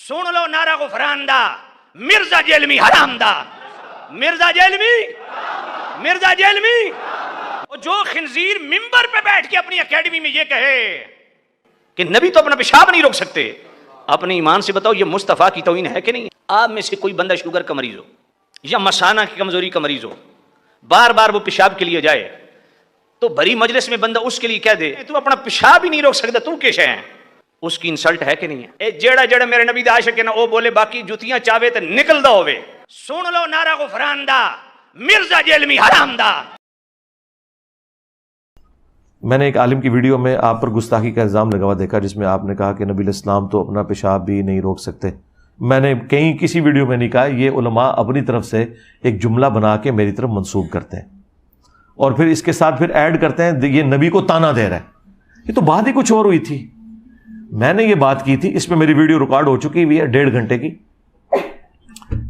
سن لو نعرہ غفران دا، مرزا جیلمی حرام دا، مرزا جیلمی جو خنزیر ممبر پہ بیٹھ کے اپنی اکیڈمی میں یہ کہے کہ نبی تو اپنا پیشاب نہیں روک سکتے، اپنے ایمان سے بتاؤ یہ مصطفیٰ کی توہین ہے کہ نہیں؟ آپ میں سے کوئی بندہ شوگر کا مریض ہو یا مثانہ کی کمزوری کا مریض ہو، بار بار وہ پیشاب کے لیے جائے تو بڑی مجلس میں بندہ اس کے لیے کہہ دے تو اپنا پیشاب ہی نہیں روک سکتا، تو کیش ہے؟ اس کی انسلٹ ہے کہ نہیں ہے؟ اے جیڑا میرے نبی دا عاشق ہے نا وہ بولے باقی جتیاں چاہے تو نکل دا ہوئے، سن لو نعرہ غفران دا، مرزا جیلمی حرام دا۔ میں نے ایک عالم کی ویڈیو میں آپ پر گستاخی کا الزام لگا ہوا دیکھا جس میں آپ نے کہا کہ نبی علیہ السلام تو اپنا پیشاب بھی نہیں روک سکتے۔ میں نے کہیں کسی ویڈیو میں نہیں کہا، یہ علماء اپنی طرف سے ایک جملہ بنا کے میری طرف منسوب کرتے ہیں اور پھر اس کے ساتھ پھر ایڈ کرتے ہیں یہ نبی کو تانا دے رہا ہے۔ یہ تو بات ہی کچھ اور ہوئی تھی، میں نے یہ بات کی تھی، اس پہ میری ویڈیو ریکارڈ ہو چکی ہوئی ہے 1.5 گھنٹے کی،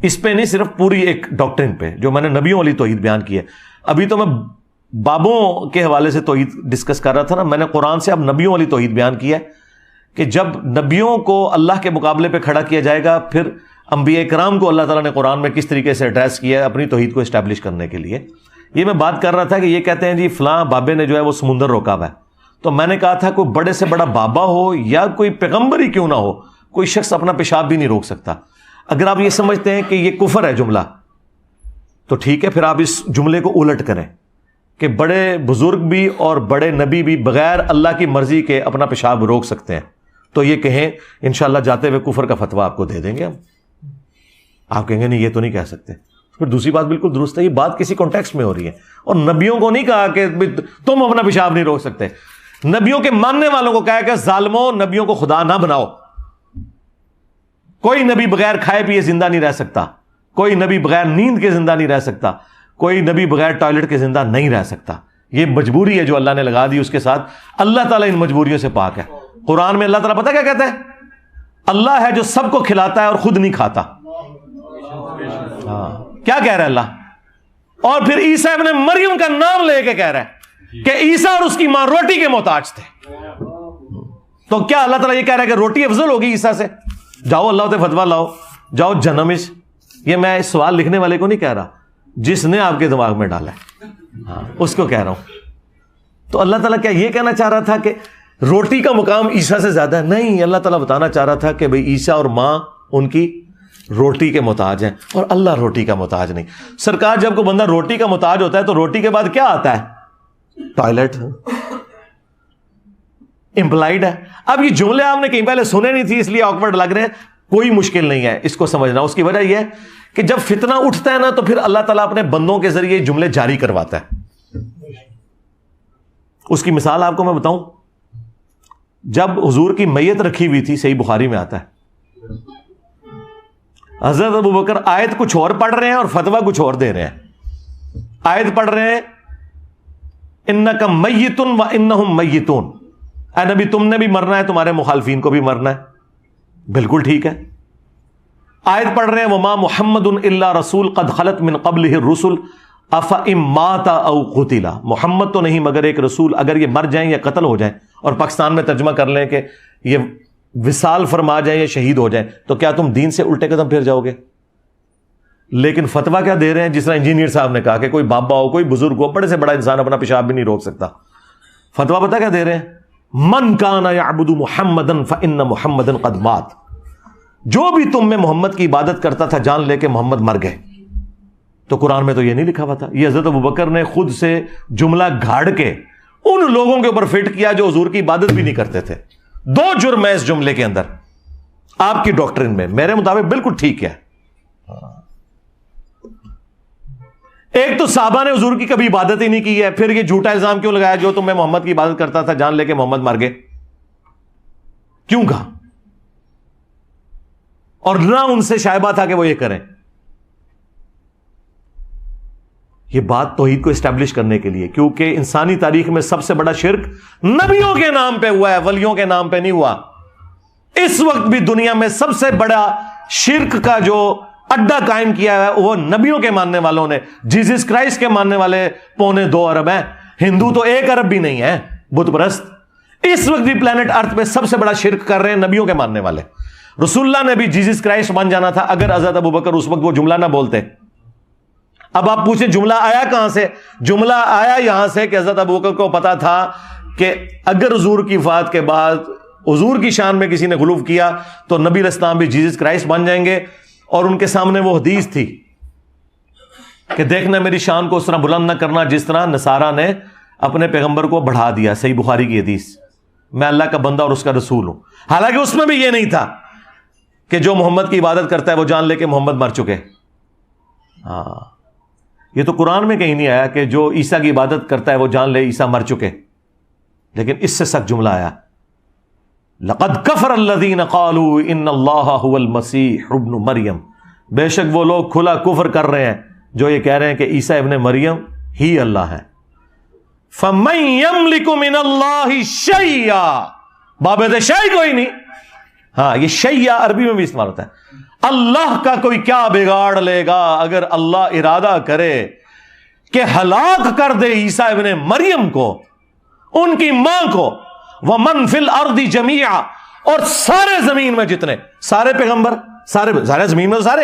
اس پہ نہیں صرف پوری ایک ڈاکٹرن پہ جو میں نے نبیوں والی توحید بیان کی ہے۔ ابھی تو میں بابوں کے حوالے سے توحید ڈسکس کر رہا تھا نا، میں نے قرآن سے اب نبیوں والی توحید بیان کی ہے کہ جب نبیوں کو اللہ کے مقابلے پہ کھڑا کیا جائے گا پھر انبیاء کرام کو اللہ تعالیٰ نے قرآن میں کس طریقے سے ایڈریس کیا ہے اپنی توحید کو اسٹیبلش کرنے کے لیے۔ یہ میں بات کر رہا تھا کہ یہ کہتے ہیں جی فلاں بابے نے جو ہے وہ سمندر روکا ہوا ہے، تو میں نے کہا تھا کوئی بڑے سے بڑا بابا ہو یا کوئی پیغمبر ہی کیوں نہ ہو، کوئی شخص اپنا پیشاب بھی نہیں روک سکتا۔ اگر آپ یہ سمجھتے ہیں کہ یہ کفر ہے جملہ تو ٹھیک ہے، پھر آپ اس جملے کو الٹ کریں کہ بڑے بزرگ بھی اور بڑے نبی بھی بغیر اللہ کی مرضی کے اپنا پیشاب روک سکتے ہیں، تو یہ کہیں انشاءاللہ جاتے ہوئے کفر کا فتویٰ آپ کو دے دیں گے ہم۔ آپ کہیں گے نہیں یہ تو نہیں کہہ سکتے، پھر دوسری بات بالکل درست ہے، یہ بات کسی کانٹیکسٹ میں ہو رہی ہے، اور نبیوں کو نہیں کہا کہ تم اپنا پیشاب نہیں روک سکتے، نبیوں کے ماننے والوں کو کہا کہ ظالموں نبیوں کو خدا نہ بناؤ۔ کوئی نبی بغیر کھائے پیے زندہ نہیں رہ سکتا، کوئی نبی بغیر نیند کے زندہ نہیں رہ سکتا، کوئی نبی بغیر ٹوائلٹ کے زندہ نہیں رہ سکتا۔ یہ مجبوری ہے جو اللہ نے لگا دی، اس کے ساتھ اللہ تعالیٰ ان مجبوریوں سے پاک ہے۔ قرآن میں اللہ تعالیٰ پتہ کیا کہتا ہے؟ اللہ ہے جو سب کو کھلاتا ہے اور خود نہیں کھاتا۔ ہاں کیا کہہ رہا ہے اللہ؟ اور پھر عیسیٰ ابن مریم کا نام لے کے کہہ رہا ہے کہ عیسیٰ اور اس کی ماں روٹی کے محتاج تھے۔ تو کیا اللہ تعالیٰ یہ کہہ رہا ہے کہ روٹی افضل ہوگی عیسیٰ سے؟ جاؤ اللہ تے فتویٰ لاؤ، جاؤ جنمش۔ یہ میں اس سوال لکھنے والے کو نہیں کہہ رہا، جس نے آپ کے دماغ میں ڈالا ہے ہاں اس کو کہہ رہا ہوں۔ تو اللہ تعالیٰ کیا یہ کہنا چاہ رہا تھا کہ روٹی کا مقام عیسیٰ سے زیادہ ہے؟ نہیں، اللہ تعالیٰ بتانا چاہ رہا تھا کہ بھئی عیسیٰ اور ماں ان کی روٹی کے محتاج ہیں اور اللہ روٹی کا محتاج نہیں۔ سرکار جب کوئی بندہ روٹی کا محتاج ہوتا ہے تو روٹی کے بعد کیا آتا ہے؟ ٹوائلٹ امپلائڈ ہے۔ اب یہ جملے آپ نے کہیں پہلے سنے نہیں تھی اس لیے آکورڈ لگ رہے ہیں، کوئی مشکل نہیں ہے اس کو سمجھنا۔ اس کی وجہ یہ ہے کہ جب فتنہ اٹھتا ہے نا تو پھر اللہ تعالیٰ اپنے بندوں کے ذریعے جملے جاری کرواتا ہے۔ اس کی مثال آپ کو میں بتاؤں، جب حضور کی میت رکھی ہوئی تھی، صحیح بخاری میں آتا ہے، حضرت ابوبکر آیت کچھ اور پڑھ رہے ہیں اور فتویٰ کچھ اور دے رہے ہیں۔ آیت پڑھ رہے ہیں انک میت و انہم میتون، اے نبی تم نے بھی مرنا ہے، تمہارے مخالفین کو بھی مرنا ہے، بالکل ٹھیک ہے۔ آیت پڑھ رہے ہیں وما محمد الا رسول قد خلت من قبلہ الرسل افئن مات او قتل، محمد تو نہیں مگر ایک رسول، اگر یہ مر جائیں یا قتل ہو جائیں، اور پاکستان میں ترجمہ کر لیں کہ یہ وصال فرما جائیں یا شہید ہو جائیں، تو کیا تم دین سے الٹے قدم پھر جاؤ گے؟ لیکن فتویٰ کیا دے رہے ہیں؟ جس طرح انجینئر صاحب نے کہا کہ کوئی بابا ہو، کوئی بزرگ ہو، بڑے سے بڑا انسان اپنا پیشاب بھی نہیں روک سکتا۔ فتویٰ پتہ کیا دے رہے ہیں؟ من کان یعبد محمدا فان محمدا قد مات، جو بھی تم میں محمد کی عبادت کرتا تھا جان لے کے محمد مر گئے۔ تو قرآن میں تو یہ نہیں لکھا ہوا تھا، یہ حضرت ابوبکر نے خود سے جملہ گھاڑ کے ان لوگوں کے اوپر فٹ کیا جو حضور کی عبادت بھی نہیں کرتے تھے۔ 2 جرم ہے اس جملے کے اندر آپ کی ڈاکٹرن میں، میرے مطابق بالکل ٹھیک ہے۔ ایک تو صحابہ نے حضور کی کبھی عبادت ہی نہیں کی ہے، پھر یہ جھوٹا الزام کیوں لگایا جو تم میں محمد کی عبادت کرتا تھا جان لے کے محمد مر گئے؟ کیوں کہا؟ اور نہ ان سے شائبہ تھا کہ وہ یہ کریں۔ یہ بات توحید کو اسٹیبلش کرنے کے لیے، کیونکہ انسانی تاریخ میں سب سے بڑا شرک نبیوں کے نام پہ ہوا ہے، ولیوں کے نام پہ نہیں ہوا۔ اس وقت بھی دنیا میں سب سے بڑا شرک کا جو اڈا قائم کیا ہے وہ نبیوں کے ماننے والوں نے۔ جیزس کرائسٹ کے ماننے والے 2.25 ارب ہیں، ہندو تو 1 ارب بھی نہیں ہے بت پرست۔ اس وقت بھی پلانٹ ارتھ پہ سب سے بڑا شرک کر رہے ہیں نبیوں کے ماننے والے۔ رسول اللہ نے بھی جیزس کرائسٹ بن جانا تھا اگر حضرت ابوبکر اس وقت وہ جملہ نہ بولتے. اب آپ پوچھیں جملہ آیا کہاں سے؟ جملہ آیا یہاں سے کہ حضرت ابوبکر کو پتا تھا کہ اگر حضور کی وفات کے بعد حضور کی شان میں کسی نے غلو کیا تو نبی علیہ السلام بھی جیزس کرائسٹ بن جائیں گے. اور ان کے سامنے وہ حدیث تھی کہ دیکھنا میری شان کو اس طرح بلند نہ کرنا جس طرح نصارہ نے اپنے پیغمبر کو بڑھا دیا. صحیح بخاری کی حدیث، میں اللہ کا بندہ اور اس کا رسول ہوں. حالانکہ اس میں بھی یہ نہیں تھا کہ جو محمد کی عبادت کرتا ہے وہ جان لے کہ محمد مر چکے. ہاں، یہ تو قرآن میں کہیں نہیں آیا کہ جو عیسیٰ کی عبادت کرتا ہے وہ جان لے عیسیٰ مر چکے. لیکن اس سے سخت جملہ آیا، لقد کفر الذین قالوا ان اللہ هو المسیح ابن مریم. بے شک وہ لوگ کھلا کفر کر رہے ہیں جو یہ کہہ رہے ہیں کہ عیسیٰ ابن مریم ہی اللہ ہے. فمن یملک من اللہ شیئا، بابت شیء کوئی نہیں. ہاں، یہ شیء عربی میں بھی استعمال ہوتا ہے. اللہ کا کوئی کیا بگاڑ لے گا اگر اللہ ارادہ کرے کہ ہلاک کر دے عیسیٰ ابن مریم کو، ان کی ماں کو، ومن فی الارض جمیعا، اور سارے زمین میں جتنے سارے پیغمبر، سارے زمین میں سارے.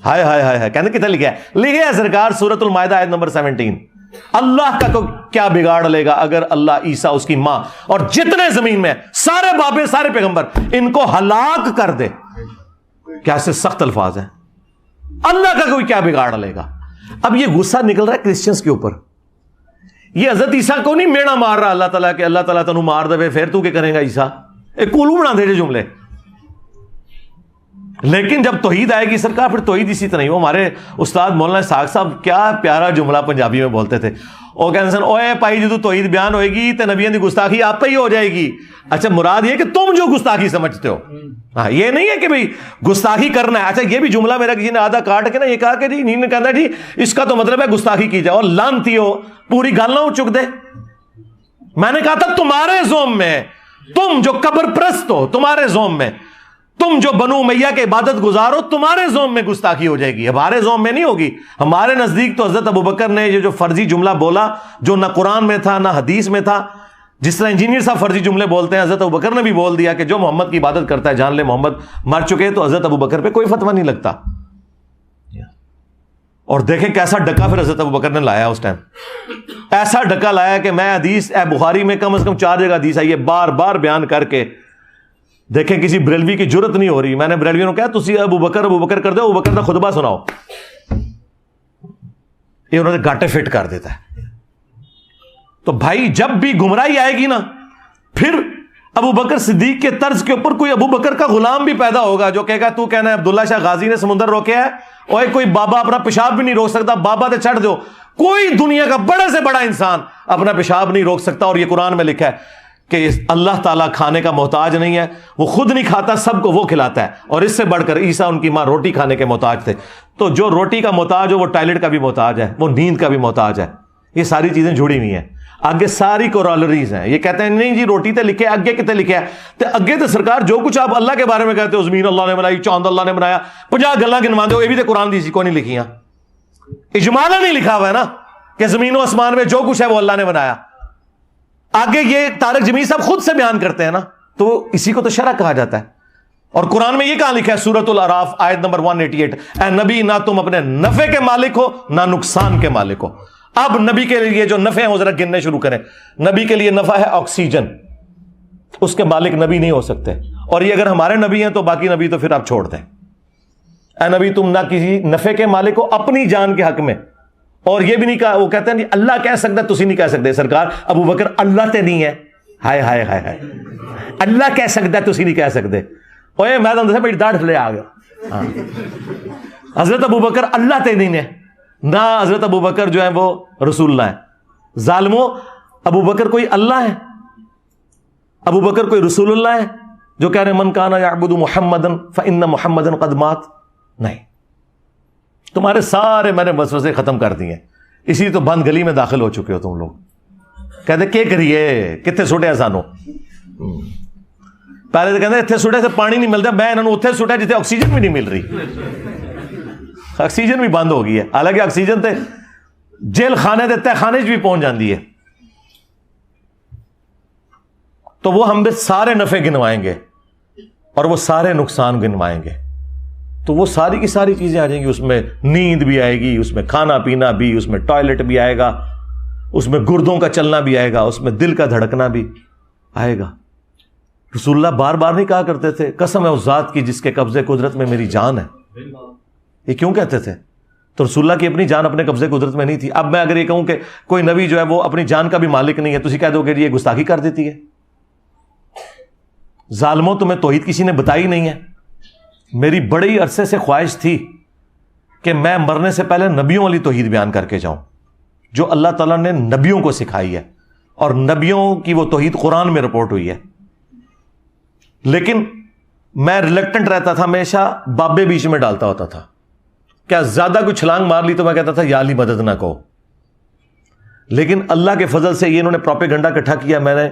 ہائے ہائے ہائے، کہنے کتنے لکھا ہے؟ لکھے ہے سرکار سورۃ المائدہ آیت نمبر 17. اللہ کا کیا بگاڑ لے گا اگر اللہ عیسیٰ، اس کی ماں اور جتنے زمین میں سارے بابے، سارے پیغمبر، ان کو ہلاک کر دے. کیا سے سخت الفاظ ہیں. اللہ کا کوئی کیا بگاڑ لے گا. اب یہ غصہ نکل رہا ہے کرسچنز کے اوپر. یہ حضرت عیسیٰ کو نہیں میڑا مار رہا اللہ تعالیٰ کہ اللہ تعالیٰ تنو مار دے پھر تو کیا کرے گا عیسیٰ. ایک کولو بنا دے جو جملے. لیکن جب توحید آئے گی سرکار، پھر توحید اسی طرح نہیں. وہ ہمارے استاد مولانا اسحاق صاحب کیا پیارا جملہ پنجابی میں بولتے تھے. وہ کہتے ہیں اوے پائی جدو توحید بیان ہوئے گی تو نبیوں کی گستاخی آپ پہ ہی ہو جائے گی. اچھا، مراد یہ کہ تم جو گستاخی سمجھتے ہو. ہاں، یہ نہیں ہے کہ بھئی گستاخی کرنا ہے. اچھا، یہ بھی جملہ میرا کسی نے آدھا کاٹ کے نا یہ کہا کہ جی نہیں کہنا جی اس کا تو مطلب ہے گستاخی کی جائے، اور لانتی ہو پوری گل نہ چک دے. میں نے کہا تھا تمہارے زوم میں، تم جو قبر پرست ہو تمہارے زوم میں، تم جو بنو امیہ کے عبادت گزار ہو تمہارے زوم میں گستاخی ہو جائے گی، ہمارے زوم میں نہیں ہوگی. ہمارے نزدیک تو حضرت ابوبکر نے یہ جو فرضی جملہ بولا جو نہ قرآن میں تھا نہ حدیث میں تھا، جس طرح انجینئر صاحب فرضی جملے بولتے ہیں، حضرت ابوبکر نے بھی بول دیا کہ جو محمد کی عبادت کرتا ہے جان لے محمد مر چکے. تو حضرت ابوبکر پہ کوئی فتویٰ نہیں لگتا. اور دیکھیں کیسا ڈکا پھر حضرت ابوبکر نے لایا اس ٹائم. ایسا ڈکا لایا کہ میں حدیث بخاری میں کم از کم 4 جگہ حدیث آئی ہے بار بار بیان کر کے. دیکھیں کسی بریلوی کی جرت نہیں ہو رہی. میں نے بریلویوں کو کہا تسی ابوبکر کر دو، ابوبکر کا خطبہ سناؤ. یہ انہوں نے گاٹے فٹ کر دیتا ہے. تو بھائی جب بھی گمراہی آئے گی نا، پھر ابوبکر صدیق کے طرز کے اوپر کوئی ابوبکر کا غلام بھی پیدا ہوگا جو کہے گا تو کہنا ہے عبداللہ شاہ غازی نے سمندر روکیا ہے، اور کوئی بابا اپنا پیشاب بھی نہیں روک سکتا، بابا تے چھڑ دو. کوئی دنیا کا بڑے سے بڑا انسان اپنا پیشاب نہیں روک سکتا. اور یہ قرآن میں لکھا ہے کہ اللہ تعالیٰ کھانے کا محتاج نہیں ہے، وہ خود نہیں کھاتا، سب کو وہ کھلاتا ہے. اور اس سے بڑھ کر عیسیٰ ان کی ماں روٹی کھانے کے محتاج تھے. تو جو روٹی کا محتاج ہو وہ ٹائلٹ کا بھی محتاج ہے، وہ نیند کا بھی محتاج ہے. یہ ساری چیزیں جڑی ہوئی ہیں. آگے ساری کورالریز ہیں. یہ کہتے ہیں نہیں جی روٹی تے لکھے آگے کتے لکھے ہے تے اگے تے سرکار جو کچھ آپ اللہ کے بارے میں کہتے ہو، زمین اللہ نے بنائی، چاند اللہ نے بنایا، 50 گلاں گنوا دو، یہ بھی تے قرآن دی کو نہیں لکھیاں. اجمالا نہیں لکھا ہوا ہے نا کہ زمین و آسمان میں جو کچھ ہے وہ اللہ نے بنایا. آگے یہ طارق جمیل صاحب خود سے بیان کرتے ہیں نا، تو اسی کو تو شرع کہا جاتا ہے. اور قرآن میں یہ کہاں لکھا ہے سورۃ الاعراف آیت نمبر 188، اے نبی نہ تم اپنے نفع کے مالک ہو نہ نقصان کے مالک ہو. اب نبی کے لیے جو نفع ہیں وہ ذرا گننے شروع کریں. نبی کے لیے نفع ہے آکسیجن، اس کے مالک نبی نہیں ہو سکتے. اور یہ اگر ہمارے نبی ہیں تو باقی نبی تو پھر آپ چھوڑ دیں. اے نبی تم نہ کسی نفع کے مالک ہو اپنی جان کے حق میں. اور یہ بھی نہیں کہا، وہ کہتے ہیں اللہ کہہ سکتا ہے، تسی نہیں کہہ سکتے. سرکار ابوبکر اللہ تے نہیں ہے. ہائے ہائے ہائے ہائے، اللہ کہہ سکتا ہے تسی نہیں کہہ سکتے. اوے میں تو میری داڑھ تھلے آ گیا. حضرت ابوبکر اللہ تے نہیں ہے، نہ حضرت ابوبکر جو ہے وہ رسول اللہ ہے. ظالموں، ابوبکر کوئی اللہ ہے؟ ابوبکر کوئی رسول اللہ ہے جو کہہ رہے من کان یعبد محمدا فإن محمدا قد مات؟ نہیں. تمہارے سارے میں نے وسوسے ختم کر دیے. اسی تو بند گلی میں داخل ہو چکے ہو تم لوگ. کہتے کیا کریے، کتنے سٹیا سانو. پہلے تو کہتے اتنے سٹے سے پانی نہیں ملتا، میں انہوں نے اتنے سٹیا جتنے آکسیجن بھی نہیں مل رہی. آکسیجن بھی بند ہو گئی ہے، حالانکہ آکسیجن تے جیل خانے دے تہ خانے بھی پہنچ جاندی ہے. تو وہ ہم سارے نفع گنوائیں گے اور وہ سارے نقصان گنوائیں گے، تو وہ ساری کی ساری چیزیں آ جائیں گی. اس میں نیند بھی آئے گی، اس میں کھانا پینا بھی، اس میں ٹوائلٹ بھی آئے گا، اس میں گردوں کا چلنا بھی آئے گا، اس میں دل کا دھڑکنا بھی آئے گا. رسول اللہ بار بار نہیں کہا کرتے تھے قسم ہے اس ذات کی جس کے قبضے قدرت میں میری جان ہے؟ یہ کیوں کہتے تھے؟ تو رسول اللہ کی اپنی جان اپنے قبضے قدرت میں نہیں تھی. اب میں اگر یہ کہوں کہ کوئی نبی جو ہے وہ اپنی جان کا بھی مالک نہیں ہے تو اسی کہہ دو کہ یہ گستاخی کر دیتی ہے. ظالموں تمہیں توحید کسی نے بتائی نہیں ہے. میری بڑی عرصے سے خواہش تھی کہ میں مرنے سے پہلے نبیوں والی توحید بیان کر کے جاؤں جو اللہ تعالیٰ نے نبیوں کو سکھائی ہے، اور نبیوں کی وہ توحید قرآن میں رپورٹ ہوئی ہے. لیکن میں ریلیکٹنٹ رہتا تھا، ہمیشہ بابے بیچ میں ڈالتا ہوتا تھا. کیا زیادہ کوئی چھلانگ مار لی تو میں کہتا تھا یا علی مدد نہ کہو. لیکن اللہ کے فضل سے یہ انہوں نے پروپیگنڈا اکٹھا کیا. میں نے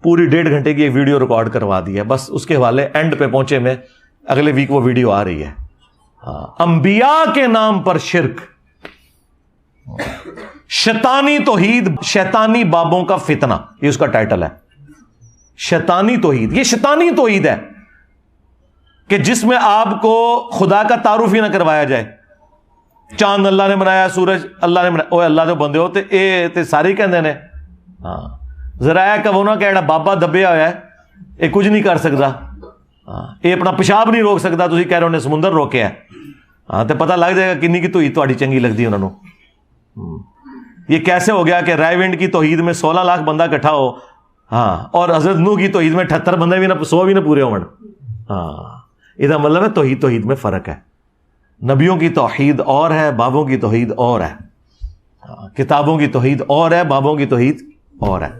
پوری 1.5 گھنٹے کی ایک ویڈیو ریکارڈ کروا دی ہے، بس اس کے حوالے اینڈ پہ پہنچے میں. اگلے ویک وہ ویڈیو آ رہی ہے. انبیاء کے نام پر شرک، شیطانی توحید، شیطانی بابوں کا فتنہ، یہ اس کا ٹائٹل ہے. شیطانی توحید، یہ شیطانی توحید ہے کہ جس میں آپ کو خدا کا تعارف ہی نہ کروایا جائے. چاند اللہ نے بنایا، سورج اللہ نے بنایا. اوے اللہ جو بندے ہو تے سارے کہندے نے ہاں ذرا کہ وہ نہ کہ بابا دبیا ہوا ہے یہ کچھ نہیں کر سکتا، یہ اپنا پیشاب نہیں روک سکتا، تسی کہہ رہے انہیں سمندر روکیا ہے. ہاں تو پتہ لگ جائے گا کنی کی توحید تہاڈی چنگی لگدی انہوں نے. یہ کیسے ہو گیا کہ رائے ونڈ کی توحید میں 16 لاکھ بندہ اکٹھا ہو، ہاں، اور حضرت نوح کی توحید میں 78 بندے بھی نہ 100 بھی نہ پورے ہون. ہاں یہ مطلب ہے توحید میں فرق ہے. نبیوں کی توحید اور ہے، بابوں کی توحید اور ہے. کتابوں کی توحید اور ہے، بابوں کی توحید اور ہے.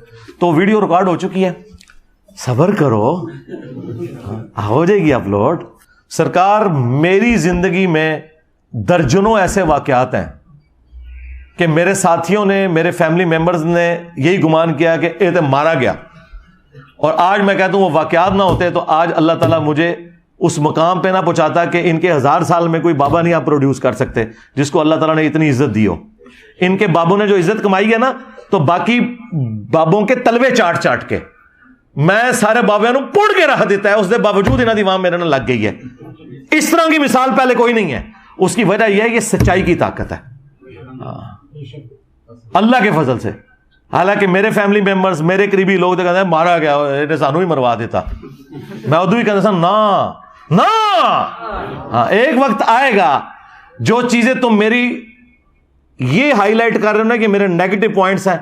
تو ویڈیو ریکارڈ ہو چکی ہے، صبر کرو، ہو جائے گی اپلوڈ. سرکار میری زندگی میں درجنوں ایسے واقعات ہیں کہ میرے ساتھیوں نے، میرے فیملی ممبرز نے یہی گمان کیا کہ یہ تو مارا گیا. اور آج میں کہتا ہوں وہ واقعات نہ ہوتے تو آج اللہ تعالیٰ مجھے اس مقام پہ نہ پہنچاتا کہ ان کے 1000 سال میں کوئی بابا نہیں آپ پروڈیوس کر سکتے جس کو اللہ تعالیٰ نے اتنی عزت دی ہو. ان کے بابوں نے جو عزت کمائی ہے نا، تو باقی بابوں کے تلوے چاٹ چاٹ کے میں سارے بابیاں نو پڑ کے رکھ دیتا ہے، اس دے باوجود انہاں دی وہاں میرے نال لگ گئی ہے. اس طرح کی مثال پہلے کوئی نہیں ہے. اس کی وجہ یہ ہے کہ سچائی کی طاقت ہے اللہ کے فضل سے. حالانکہ میرے فیملی ممبرز، میرے قریبی لوگ تو کہتے ہیں مارا گیا، انہیں سانو ہی مروا دیتا. میں ادو ہی کہتا تھا نا، ہاں ایک وقت آئے گا جو چیزیں تم میری یہ ہائی لائٹ کر رہے ہو نا کہ میرے نیگیٹو پوائنٹس ہیں،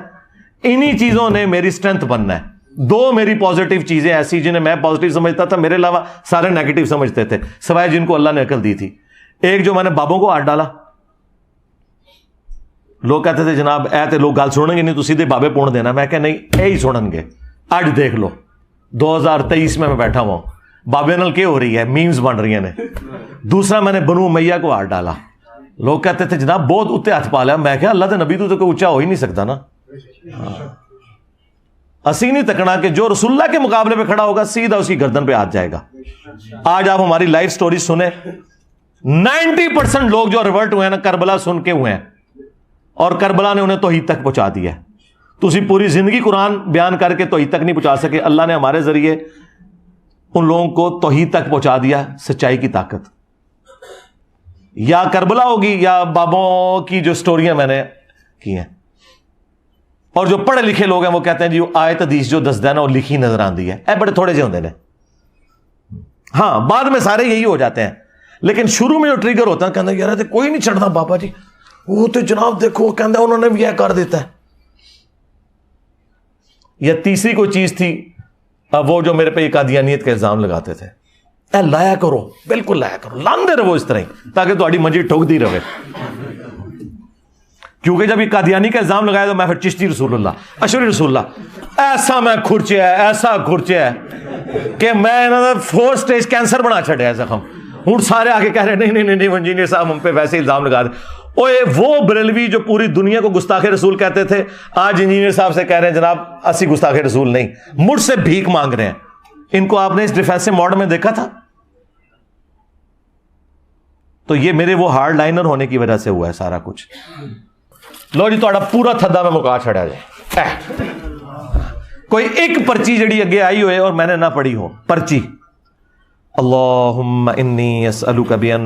انہی چیزوں نے میری سٹرینتھ بننا ہے. 2 میری پازیٹیو چیزیں ایسی جنہیں میں پازیٹیو سمجھتا تھا، میرے علاوہ سارے نیگیٹو سمجھتے تھے سوائے جن کو اللہ نے عقل دی تھی. ایک جو میں نے بابوں کو ہاتھ ڈالا، لوگ کہتے تھے جناب اے تے لوگ گل سنیں گے نہیں تو سیدھے بابے پون دینا. میں کہ نہیں، اے ہی سنن گے. اج دیکھ لو 2023 میں بیٹھا ہوا ہوں، بابے نال کیا ہو رہی ہے، میمز بن رہی ہیں. دوسرا میں نے بنو امیہ کو ہاتھ ڈالا. لوگ کہتے تھے جناب بہت اتنے ہاتھ پا لیا. میں کہ اللہ دے نبی تو کوئی اونچا ہو ہی نہیں سکتا نا. اسی نہیں تکنا کہ جو رسول اللہ کے مقابلے پہ کھڑا ہوگا سیدھا اس کی گردن پہ ہاتھ جائے گا. آج آپ ہماری لائف سٹوری سنیں، 90% لوگ جو ریورٹ ہوئے ہیں نا کربلا سن کے ہوئے ہیں، اور کربلا نے انہیں توحید تک پہنچا دیا ہے. تو اسی پوری زندگی قرآن بیان کر کے توحید تک نہیں پہنچا سکے. اللہ نے ہمارے ذریعے ان لوگوں کو توحید تک پہنچا دیا. سچائی کی طاقت یا کربلا ہوگی یا بابوں کی جو سٹوریاں میں نے کی ہیں. اور جو پڑھے لکھے لوگ ہیں وہ کہتے ہیں جی آیت حدیث جو دسدا ہے نا وہ لکھی نظر آندی ہے. اے بڑے تھوڑے سے ہوندے نے. ہاں بعد میں سارے یہی ہو جاتے ہیں، لیکن شروع میں جو ٹریگر ہوتا ہے کہنا یار تے کوئی نہیں چڑھتا بابا جی، وہ تو جناب دیکھو کہندا انہوں نے بھی یہ کر دیتا ہے. یا تیسری کوئی چیز تھی وہ جو میرے پہ یہ قادیانیت کا الزام لگاتے تھے. اے لایا کرو، بالکل لایا کرو، لاندے رہو اس طرح ہی تاکہ تہاڈی منجی ٹھوکدی رہے. کیونکہ جب یہ قادیانی کا الزام لگایا تو میں پھر چشتی رسول اللہ، اشری رسول اللہ، ایسا میں کھرچیا ہے، ایسا کھرچیا ہے کہ میں 4 سٹیج کینسر بنا چھڑیا ہے زخم. ہوں سارے آگے کہہ رہے نہیں انجینئر صاحب ہم پہ ویسے الزام لگا دیں. اوے وہ بریلوی جو پوری دنیا کو گستاخ رسول کہتے تھے آج انجینئر صاحب سے کہہ رہے ہیں جناب اسی گستاخ رسول نہیں، مجھ سے بھیک مانگ رہے ہیں. ان کو آپ نے اس ڈیفینسو موڈ میں دیکھا تھا؟ تو یہ میرے وہ ہارڈ لائنر ہونے کی وجہ سے ہوا ہے سارا کچھ. لو جی تھوڑا پورا تھدا میں مکا چھڑیا جائے. کوئی ایک پرچی جڑی اگے آئی ہوئے اور میں نے نہ پڑھی ہو پرچی، اللهم إني أسألك بأن